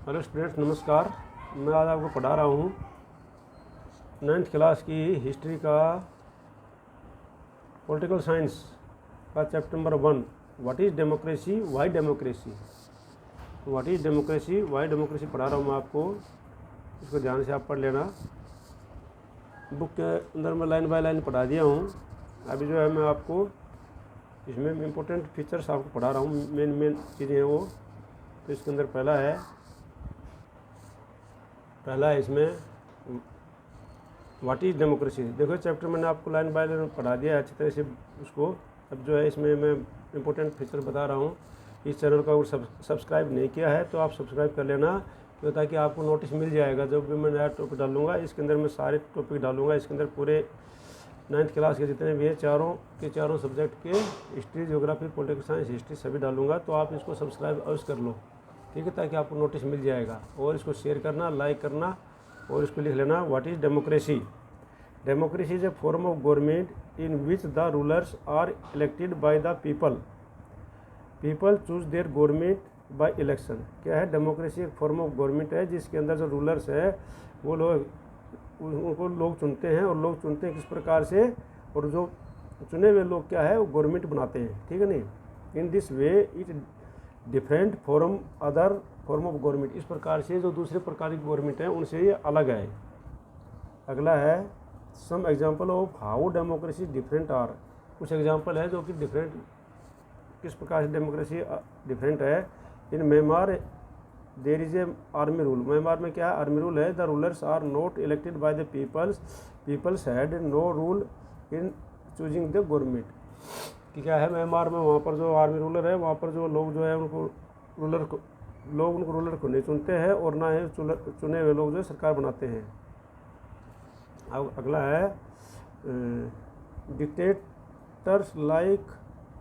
Hello students, नमस्कार। मैं आज आपको पढ़ा रहा हूँ 9th क्लास की हिस्ट्री का पॉलिटिकल साइंस का chapter number 1, what is democracy, Y democracy. What is democracy, Y democracy पढ़ा रहा हूँ मैं आपको। इसको ध्यान से आप पढ़ लेना। बुक के अंदर मैं लाइन बाय लाइन पढ़ा दिया हूँ। अभी जो है मैं आपको इसमें इम्पोर्टेंट फीचर्स आपको पढ़ा रहा हूँ, मेन चीज़ें हैं वो। तो इसके अंदर पहला है इसमें व्हाट इज़ डेमोक्रेसी। देखो चैप्टर मैंने आपको लाइन बाय लाइन पढ़ा दिया है अच्छी तरह से उसको। अब जो है इसमें मैं इम्पोर्टेंट फीचर बता रहा हूँ। इस चैनल को अगर सब्सक्राइब नहीं किया है तो आप सब्सक्राइब कर लेना, तो ताकि आपको नोटिस मिल जाएगा जब भी मैं नया टॉपिक डालूंगा। इसके अंदर मैं सारे टॉपिक डालूंगा। इसके अंदर पूरे 9th क्लास के जितने भी है चारों सब्जेक्ट के, history, geography, political science, history सभी डालूंगा। तो आप इसको सब्सक्राइब अवश्य कर लो, ठीक है, ताकि आपको नोटिस मिल जाएगा। और इसको शेयर करना, लाइक करना और इसको लिख लेना। What is democracy. Democracy is a form of government in which the rulers are elected by the people choose their government by election. क्या है? डेमोक्रेसी एक फॉर्म ऑफ गवर्नमेंट है जिसके अंदर जो रूलर्स है वो उनको लोग चुनते हैं, और लोग चुनते हैं किस प्रकार से, और जो चुने हुए लोग क्या है वो गवर्नमेंट बनाते हैं, ठीक है नहीं। In this way it different form other form of government. इस प्रकार से जो दूसरे प्रकार की गवर्नमेंट है उनसे ये अलग है। अगला है some example of how democracy different are. कुछ एग्जाम्पल है जो कि डिफरेंट, किस प्रकार से डेमोक्रेसी डिफरेंट है। In Myanmar there is a army rule. Myanmar में क्या है? आर्मी रूल है। The rulers are not elected by the peoples had no rule in choosing the government. कि क्या है म्यांमार में, वहाँ पर जो आर्मी रूलर है वहाँ पर जो लोग जो है उनको रूलर को नहीं चुनते हैं, और ना ही चुने हुए लोग जो है सरकार बनाते हैं। अब अगला है dictators like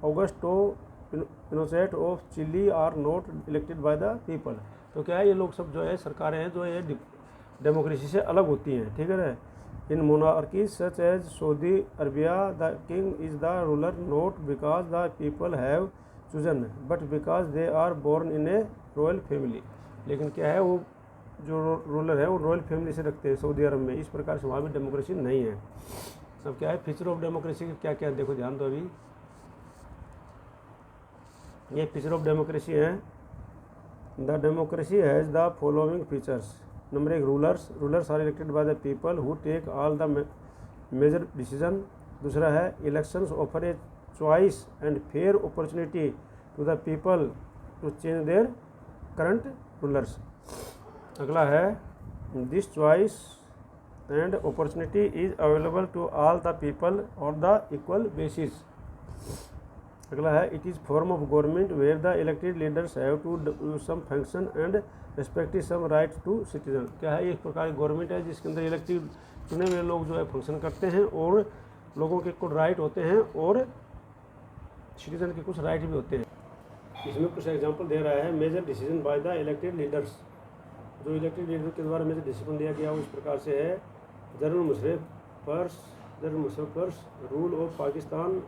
Augusto Pinochet of Chile are not elected by the people. तो क्या है, ये लोग सब जो है सरकारें हैं जो ये डेमोक्रेसी से अलग होती हैं, ठीक है ना। In monarchies such as Saudi Arabia the king is the ruler not because the people have chosen but because they are born in a royal family. लेकिन क्या है, वो जो रूलर है वो रॉयल फैमिली से रखते हैं सऊदी अरब में। इस प्रकार से वहाँ भी डेमोक्रेसी नहीं है। अब क्या है फीचर ऑफ डेमोक्रेसी के क्या क्या है, देखो ध्यान दो। अभी ये फीचर ऑफ डेमोक्रेसी है। The democracy has the following features. Number 1, rulers are elected by the people who take all the major decision. दूसरा है elections offer a choice and fair opportunity to the people to change their current rulers. अगला है this choice and opportunity is available to all the people on the equal basis. अगला है it is form of government where the elected leaders have to do some function and respect some right to citizen. क्या है, एक प्रकार की government है जिसके अंदर इलेक्टेड चुने हुए लोग जो है फंक्शन करते हैं, और लोगों के कुछ राइट होते हैं और सिटीजन के कुछ राइट भी होते हैं। इसमें कुछ एग्जांपल दे रहा है। Major decision by the elected leaders. जो इलेक्टेड लीडर के द्वारा मेजर डिसीजन लिया गया वो इस प्रकार से है। General Musharraf rule of Pakistan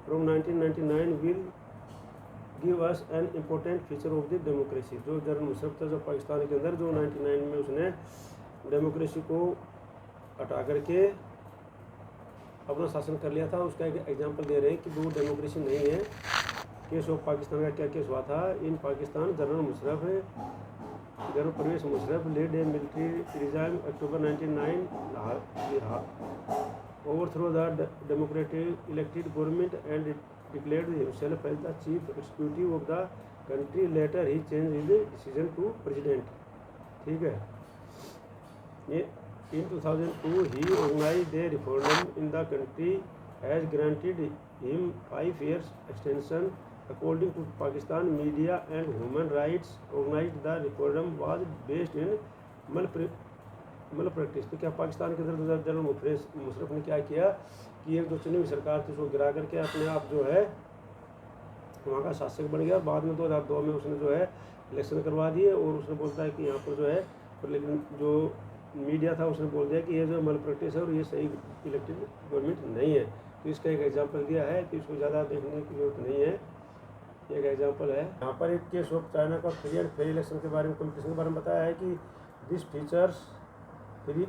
from 1999 will give us an important feature of the democracy. जो जनरल मुशर्रफ था जो पाकिस्तान के अंदर जो 99 में उसने डेमोक्रेसी को हटा करके अपना शासन कर लिया था, उसका एक एग्जांपल दे रहे हैं कि वो डेमोक्रेसी नहीं है। केस ऑफ पाकिस्तान का क्या केस हुआ था in Pakistan. General Pervez Musharraf led a military regime October 1999 overthrow the democratic elected government and declared himself as the chief executive of the country. Later he changed his decision to president, ठीक है। ये in 2002 he organized a referendum in the country has granted him 5 years extension. According to Pakistan media and human rights organized, the referendum was based in malpractice। तो क्या पाकिस्तान के अंदर general Musharraf ने क्या किया कि एक जो चुनी हुई सरकार थी उसको गिरा करके अपने आप जो है वहाँ का शासक बन गया। बाद में 2002 में उसने जो है इलेक्शन करवा दिए, और उसने बोलता है कि यहाँ पर जो है, लेकिन जो मीडिया था उसने बोल दिया कि ये जो malpractice है और ये सही इलेक्टेड गवर्नमेंट नहीं है। तो इसका एक एग्जांपल दिया है कि इसको ज़्यादा देखने की जरूरत नहीं है। एक एग्जांपल है यहाँ पर एक केस ऑफ चाइना का फ्री एंड फेयर इलेक्शन के बारे में, कंपटीशन के बारे में बताया है कि this features free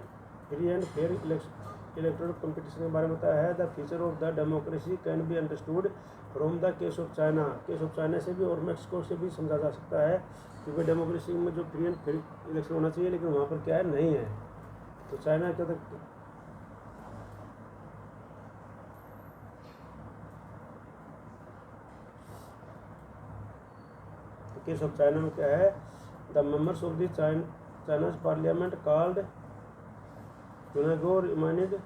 and fair electoral competition के बारे में बताया है। The feature of the democracy can be understood from the case of China. Case of China से भी और मैक्सिको से भी समझा जा सकता है कि भाई डेमोक्रेसी में जो फ्री एंड फेयर इलेक्शन होना चाहिए, लेकिन वहाँ पर क्या है, नहीं है। तो चाइना क्या केस ऑफ चाइना में क्या है, the members of the China's parliament called चुनागो reminded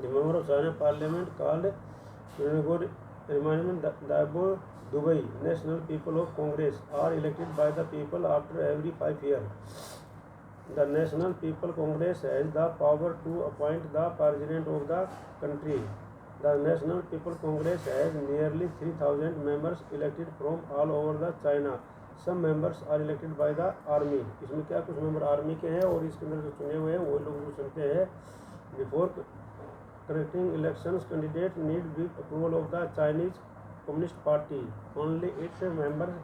the member of China Parliament called Chunagor Remainment Dabo Dubai National People of Congress are elected by the people after every 5 years. The National People Congress has the power to appoint the president of the country. The National People Congress has nearly 3,000 members elected from all over the China. Some members are elected by the army. इसमें क्या कुछ member army के हैं और इसके अंदर जो चुने हुए हैं वो लोग जो चुनते हैं। Before conducting elections, candidate need the approval of the Chinese Communist Party. Only its members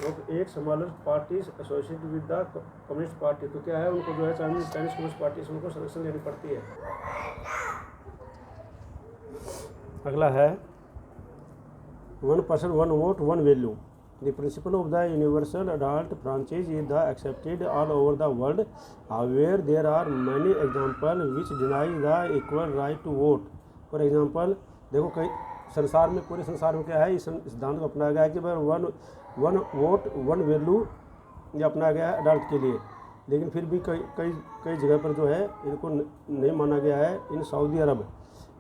of 8 smaller parties associated with the Communist Party. तो क्या है, उनको जो है चाइनीज कम्युनिस्ट पार्टी से उनको सजेशन लेनी पड़ती है। अगला है 1 person 1 vote 1 value. The principle of the universal adult franchise is the accepted all over the world. However, there are many examples which deny the equal right to vote. For example, देखो कई संसार में, पूरे संसार में क्या है, इस सिद्धांत को अपनाया गया है कि भाई वन वोट 1 वैल्यू ये अपनाया गया है अडल्ट के लिए, लेकिन फिर भी कई जगह पर जो है इनको नहीं माना गया है। In Saudi Arab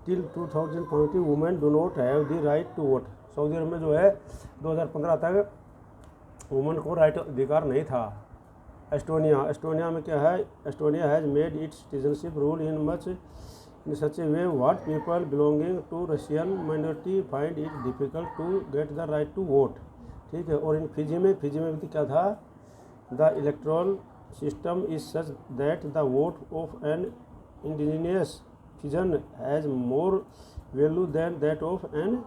till 2020 women do not have the right to vote. Saudi Arab में जो है 2015 तक वुमेन को राइट अधिकार नहीं था। एस्टोनिया में क्या है, Estonia has made its citizenship rule in such a way what people belonging to Russian minority find it difficult to get the right to vote. ठीक है। और इन फिजी में भी क्या था, the electoral system is such that the vote of an indigenous Fijian has more value than that of an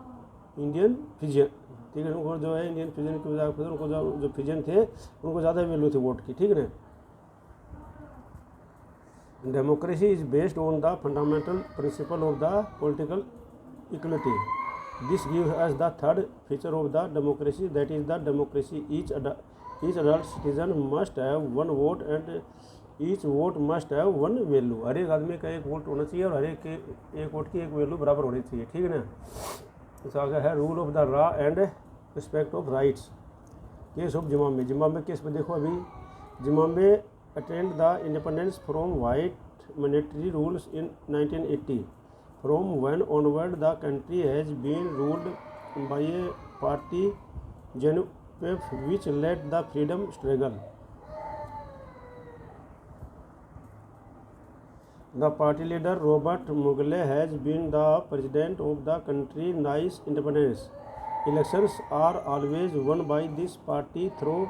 Indian Fijian. ठीक है। उनको जो है इंडियन फिजियन की वजह से उनको जो फिजियन थे उनको ज़्यादा वैल्यू थी वोट की। ठीक है। Democracy is based on the fundamental principle of the political equality. This gives us the third feature of the democracy, that is the democracy each adult citizen must have 1 vote and each vote must have 1 value. हर एक आदमी का 1 vote होना चाहिए और हर एक के 1 vote की 1 वैल्यू बराबर होनी चाहिए। ठीक है ना। इसका आगे है rule of the law and respect of rights. Case of Zimbabwe case में देखो, अभी Zimbabwe attend the independence from white military rules in 1980। From when onward the country has been ruled by a party ZANU PF which led the freedom struggle. The party leader Robert Mugabe has been the president of the country since independence. Elections are always won by this party through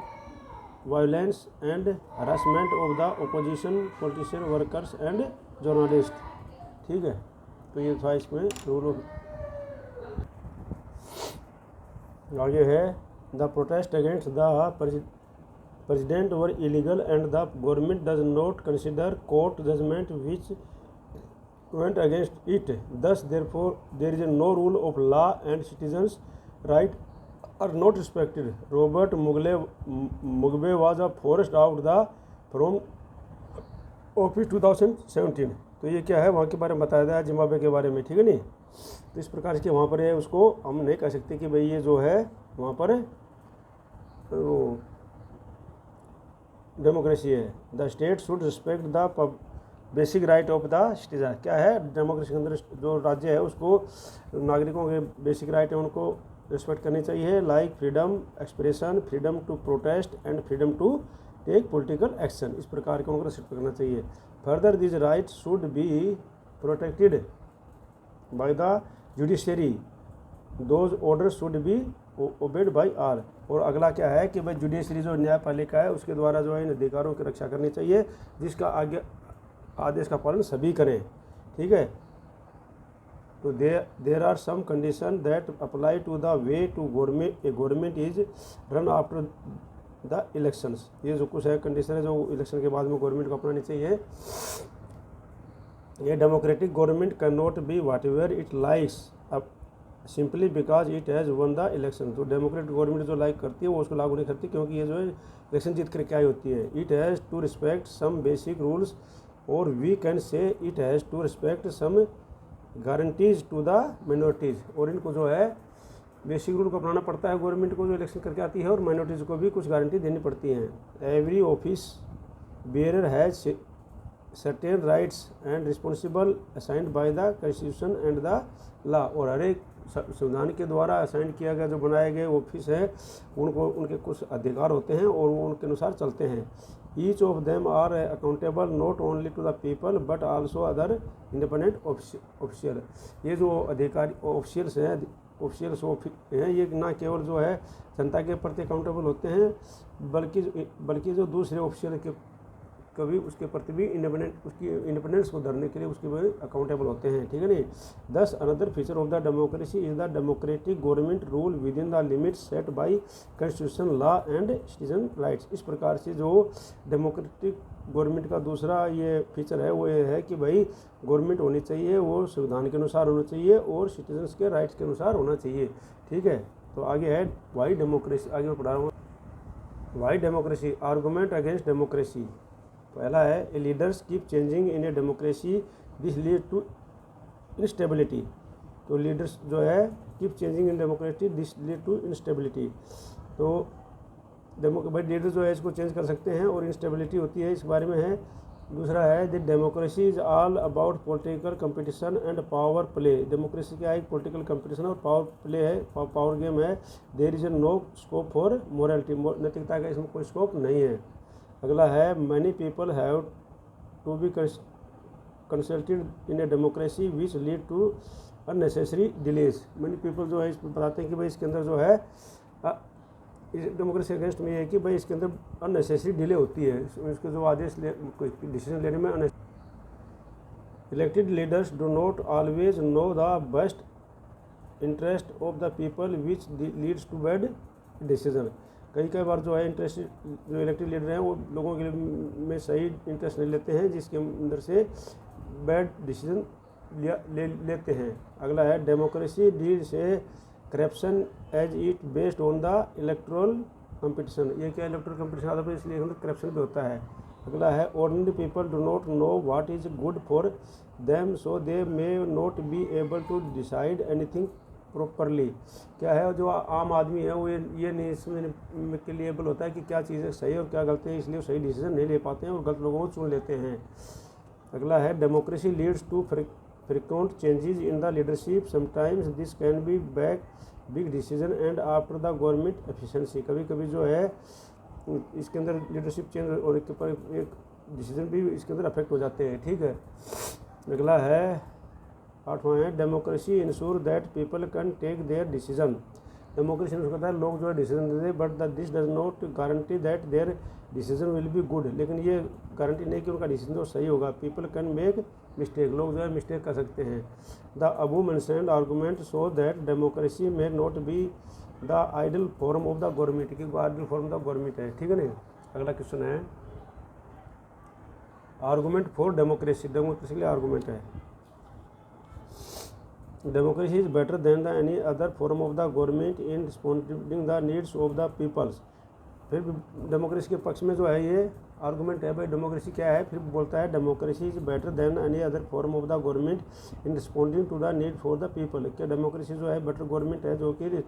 violence and harassment of the opposition, politicians, workers and journalists. ठीक है। तो ये था इसमें rule of. आगे है the protest against the president were illegal and the government does not consider court judgment which went against it. Thus, therefore, there is no rule of law and citizens' rights are not respected. Robert Mugabe was forced out from office 2017. तो ये क्या है, वहाँ के बारे में बताया गया है, जिम्बाब्वे के बारे में। ठीक है नहीं। तो इस प्रकार के वहाँ पर है, उसको हम नहीं कह सकते कि भाई ये जो है वहाँ पर वो डेमोक्रेसी है। The state should respect the basic right of the citizen. क्या है, डेमोक्रेसी के अंदर जो राज्य है उसको नागरिकों के बेसिक राइट है उनको रिस्पेक्ट करनी चाहिए, like freedom expression, freedom to protest and freedom to take political action. इस प्रकार के उनको रिस्पेक्ट करना चाहिए। Further this right should be protected by the judiciary, those order should be obeyed by all. और अगला क्या है कि भाई जुडिशरी जो न्यायपालिका है उसके द्वारा जो है इन अधिकारों की रक्षा करनी चाहिए, जिसका आगे आदेश का पालन सभी करें। ठीक है, तो there are some condition that apply to the way to government is run after the elections. ये जो कुछ है कंडीशन है जो इलेक्शन के बाद में गवर्नमेंट को अपनानी चाहिए। ये democratic government can not be whatever it likes simply because it has won the election. तो डेमोक्रेटिक गवर्नमेंट जो लाइक करती है वो उसको लागू नहीं करती, क्योंकि ये जो है इलेक्शन जीत कर क्या ही होती है। It has to respect some basic rules, और we can say it has to respect some guarantees to the minorities. और इनको जो है बेसिक रूल को अपनाना पड़ता है गवर्नमेंट को जो इलेक्शन करके आती है, और माइनॉरिटीज़ को भी कुछ गारंटी देनी पड़ती हैं। Every office bearer has certain rights and responsible assigned by the constitution and the law. और हर एक संविधान के द्वारा असाइन किया गया जो बनाए गए ऑफिस है उनको उनके कुछ अधिकार होते हैं और वो उनके अनुसार चलते हैं। Each of them are accountable not only to the people but also other independent official. ये जो अधिकारी ऑफिशियल्स हैं ये ना केवल जो है जनता के प्रति अकाउंटेबल होते हैं, बल्कि जो दूसरे ऑफिशियल के कभी उसके प्रति भी उसकी इंडिपेंडेंस को धरने के लिए उसके भी अकाउंटेबल होते हैं। ठीक है नहीं। दस another feature of the democracy is the democratic government rule with in the limits set bye constitution law and citizen rights. इस प्रकार से जो डेमोक्रेटिक गवर्नमेंट का दूसरा ये फीचर है वो ये है कि भाई गवर्नमेंट होनी चाहिए वो संविधान के अनुसार होना चाहिए और सिटीजन्स के राइट्स के अनुसार होना चाहिए। ठीक है, तो आगे है वाई डेमोक्रेसी। आगे मैं पढ़ा रहा हूँ why democracy argument against democracy. पहला है a leaders keep changing in a democracy this lead to instability. तो लीडर्स जो है keep changing in democracy this lead to instability. तो भाई लीडर जो है इसको चेंज कर सकते हैं और इंस्टेबिलिटी होती है, इस बारे में है। दूसरा है the democracy is all about political competition and power play. Democracy क्या है, एक पॉलिटिकल कंपटीशन और पावर प्ले है, पावर गेम है। There is no scope for morality. नैतिकता का इसमें कोई स्कोप नहीं है। अगला है many people have to be consulted in a democracy which lead to unnecessary delays. Many people जो है इस बताते हैं कि भाई इसके अंदर जो है इस डेमोक्रेसी अगेंस्ट में ये है कि भाई इसके अंदर अननेसेसरी डिले होती है, इसके जो आदेश डिसीजन लेने में। Elected leaders do not always know the best interest of the people which leads to bad decision. कई बार जो है इंटरेस्ट जो इलेक्टेड लीडर हैं वो लोगों के में सही इंटरेस्ट नहीं लेते हैं, जिसके अंदर से बैड डिसीजन लेते हैं। अगला है democracy deals a corruption as it based on the electoral competition. ये क्या इलेक्टोरल कंपटीशन आता है इसलिए करप्शन भी होता है। अगला है ordinary people do not know what is good for them so they may not be able to decide anything properly. क्या है जो आम आदमी है वो ये नहीं समझने के लिए एबल होता है कि क्या चीज़ें सही है और क्या गलत है, इसलिए सही डिसीजन नहीं ले पाते हैं और गलत लोगों को चुन लेते हैं। अगला है democracy leads to frequent changes in the leadership sometimes this can be back big decision and after the government efficiency. कभी कभी जो है इसके अंदर लीडरशिप चेंज और एक डिसीजन भी इसके अंदर अफेक्ट हो जाते हैं। ठीक है, अगला है 8वां है democracy insure that people can take their decision. Democracy insure करता है लोग जो है डिसीजन देते हैं, but this does not guarantee that their decision will be good. लेकिन ये गारंटी नहीं कि उनका डिसीजन जो सही होगा। पीपल कैन मेक मिस्टेक, लोग जो है मिस्टेक कर सकते हैं। The above mentioned argument show that democracy may not be the ideal form of the government, की आइडल फॉर्म द गवर्नमेंट है। ठीक है नहीं। अगला क्वेश्चन है आर्गूमेंट फॉर डेमोक्रेसी। डेमोक्रेसी के लिए आर्गूमेंट है democracy is better than the any other form of the government in responding the needs of the peoples. फिर डेमोक्रेसी के पक्ष में जो है ये आर्गूमेंट है भाई डेमोक्रेसी क्या है, फिर बोलता है democracy is better than any other form of the government in responding to the need for the people. क्या डेमोक्रेसी जो है बेटर गवर्नमेंट है जो कि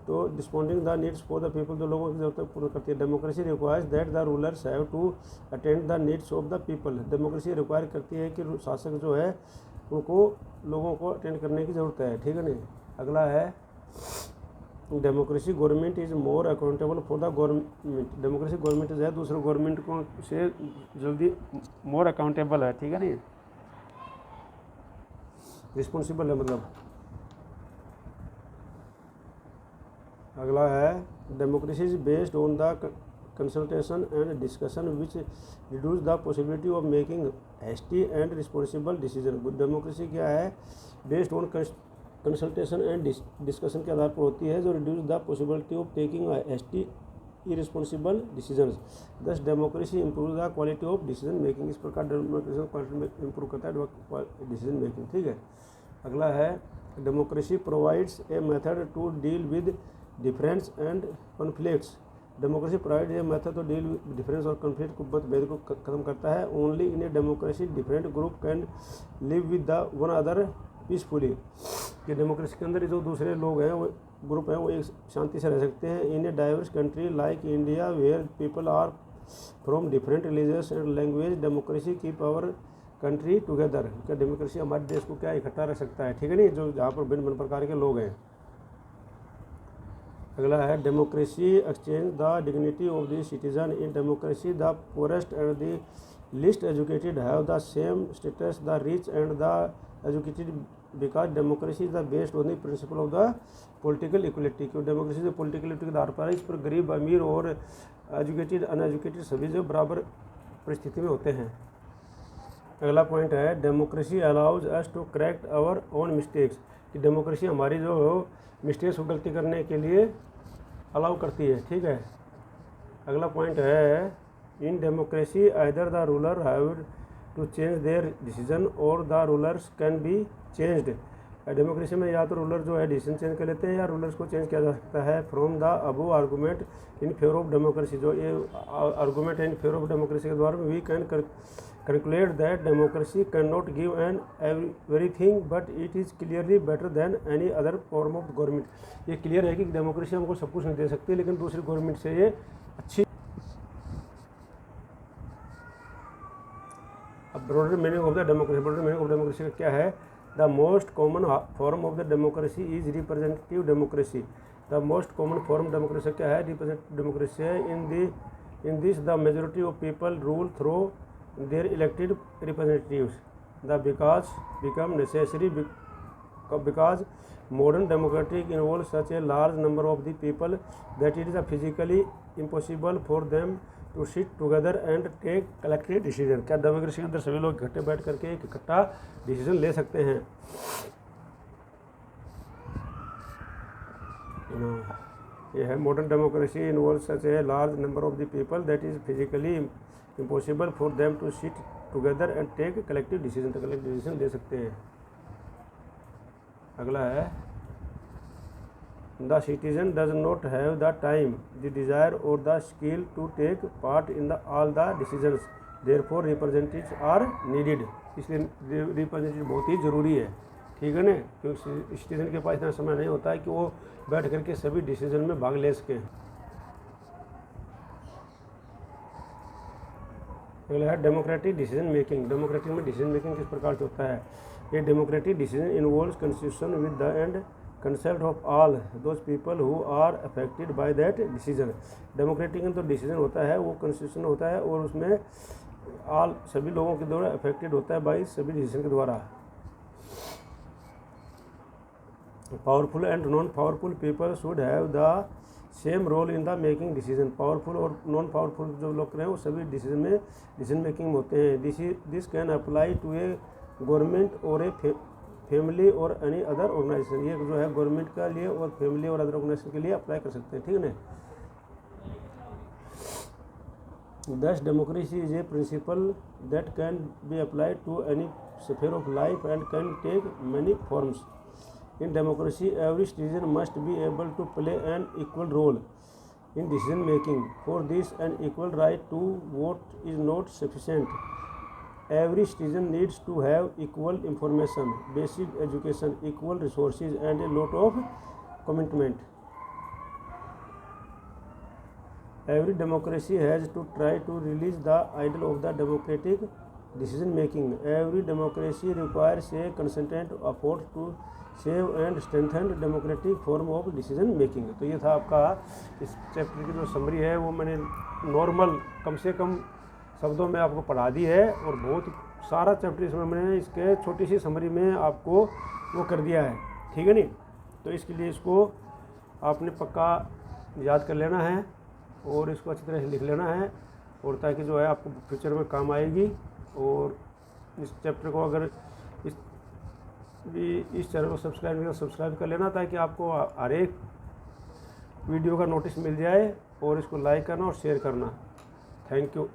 तो responding the needs for the people, जो लोगों की जरूरतें पूर्ण करती है। Democracy requires that the rulers have to attend the needs of the people. Democracy require करती है कि शासक जो है उनको लोगों को अटेंड करने की ज़रूरत है। ठीक है नहीं। अगला है democracy government is more accountable for the government. Democracy government जो है दूसरे गवर्नमेंट को से जल्दी मोर अकाउंटेबल है। ठीक है नहीं, रिस्पॉन्सिबल है मतलब। अगला है democracy is based on the consultation and discussion which reduce the possibility of making hasty and responsible decision. Democracy क्या है, based on consultation and discussion के आधार पर होती है, जो reduce the possibility of taking hasty irresponsible decisions. Thus democracy improve the quality of decision making. इस प्रकार डेमोक्रेसी क्वालिटी इंप्रूव करता है डिसीजन मेकिंग। ठीक है, अगला है democracy provides a method to deal with difference and conflicts. Democracy provide a method to deal with difference और conflict को मतभेद को खत्म करता है। Only in a democracy different group can live with the one other peacefully. कि democracy के अंदर जो दूसरे लोग हैं, वो ग्रुप हैं, वो एक शांति से रह सकते हैं। In a diverse country like India where people are from different religious and language, democracy keep our country together. क्या डेमोक्रेसी हमारे देश को क्या इकट्ठा रख सकता है, ठीक है नहीं, जो जहाँ पर भिन्न भिन्न प्रकार के लोग हैं। अगला है democracy exchange the dignity of the citizen. In democracy the poorest and the least educated have the same status the rich and the educated, because democracy is the based on the principal of the political equality. क्यों democracy जो political equality के आधार पर है, इस पर गरीब अमीर और एजुकेटेड अनएजुकेटेड सभी जो बराबर परिस्थिति में होते हैं। अगला पॉइंट है democracy allows us to correct our own mistakes. कि डेमोक्रेसी हमारी जो मिस्टेक्स को गलती करने के लिए अलाउ करती है। ठीक है, अगला पॉइंट है in democracy either the ruler have to change their decision और the rulers can be changed. Democracy में या तो रूलर जो है डिसीजन चेंज कर लेते हैं या रूलर्स को चेंज किया जा सकता है। From the above argument in favour of democracy, जो ये आर्गूमेंट है इन फेवर ऑफ डेमोक्रेसी के द्वारा we can conclude that democracy cannot give an everything but it is clearly better than any other form of government। ये clear है कि democracy हमको सब कुछ नहीं दे सकती, लेकिन दूसरी गवर्नमेंट से ये अच्छी। अब broader meaning of the democracy, broader meaning of democracy का क्या है, the most common form of the democracy is representative democracy. The most common form democracy क्या है, रिप्रेजेंटेटिव डेमोक्रेसी है। In this the majority of people rule through their elected representatives. The because become necessary because modern democratic involves such a large number of the people that it is physically impossible for them to sit together and take collective decision। क्या democracy के अंदर सभी लोग इकट्ठे बैठ करके एक इकट्ठा डिसीजन ले सकते हैं। ये है modern democracy involve such a large number of the people that is physically impossible for them to sit together and take collective decision. तो कलेक्टिव डिसीजन ले सकते हैं। अगला है the citizen does not have the time the desire और the skill to take part in the all the decisions, therefore representatives are needed. इसलिए representative बहुत ही ज़रूरी है, ठीक है ना, क्योंकि सिटीजन के पास इतना समय नहीं होता है कि वो बैठ करके सभी डिसीजन में भाग ले सकें। अगला है डेमोक्रेटिक डिसीजन मेकिंग। डेमोक्रेटिक में डिसीजन मेकिंग किस प्रकार से होता है। ये democratic decision involves consistent with the and consult of all those people who are affected by that decision. Democratic में तो डिसीजन होता है वो कंसिस्टेंट होता है और उसमें ऑल सभी लोगों के द्वारा अफेक्टेड होता है बाई सभी डिसीजन के द्वारा। Powerful and non powerful people should have the same role in the making decision. Powerful और नॉन पावरफुल जो लोग हैं वो सभी डिसीजन मेकिंग में होते हैं। This can apply to a government और ए फैमिली और एनी अदर ऑर्गेनाइजेशन। ये जो है गवर्नमेंट के लिए और फैमिली और अदर ऑर्गेनाइजेशन के लिए अप्लाई कर सकते हैं, ठीक है ना। Thus, democracy is a principle that can be applied to any sphere of life and can take many forms. In democracy, every citizen must be able to play an equal role in decision making. For this, an equal right to vote is not sufficient. Every citizen needs to have equal information, basic education, equal resources, and a lot of commitment. Every democracy has to try to release the idol of the democratic decision making. Every democracy requires a constant effort to save and strengthen democratic form of decision making. तो ये था आपका इस chapter की जो summary है वो मैंने नॉर्मल कम से कम शब्दों में आपको पढ़ा दी है और बहुत सारा चैप्टर इसमें मैंने इसके छोटी सी समरी में आपको वो कर दिया है, ठीक है नहीं। तो इसके लिए इसको आपने पक्का याद कर लेना है और इसको अच्छी तरह से लिख लेना है, और ताकि जो है आपको फ्यूचर में काम आएगी। और इस चैप्टर को अगर इस चैनल को सब्सक्राइब कर लेना, ताकि आपको हर एक वीडियो का नोटिस मिल जाए, और इसको लाइक करना और शेयर करना। Thank you.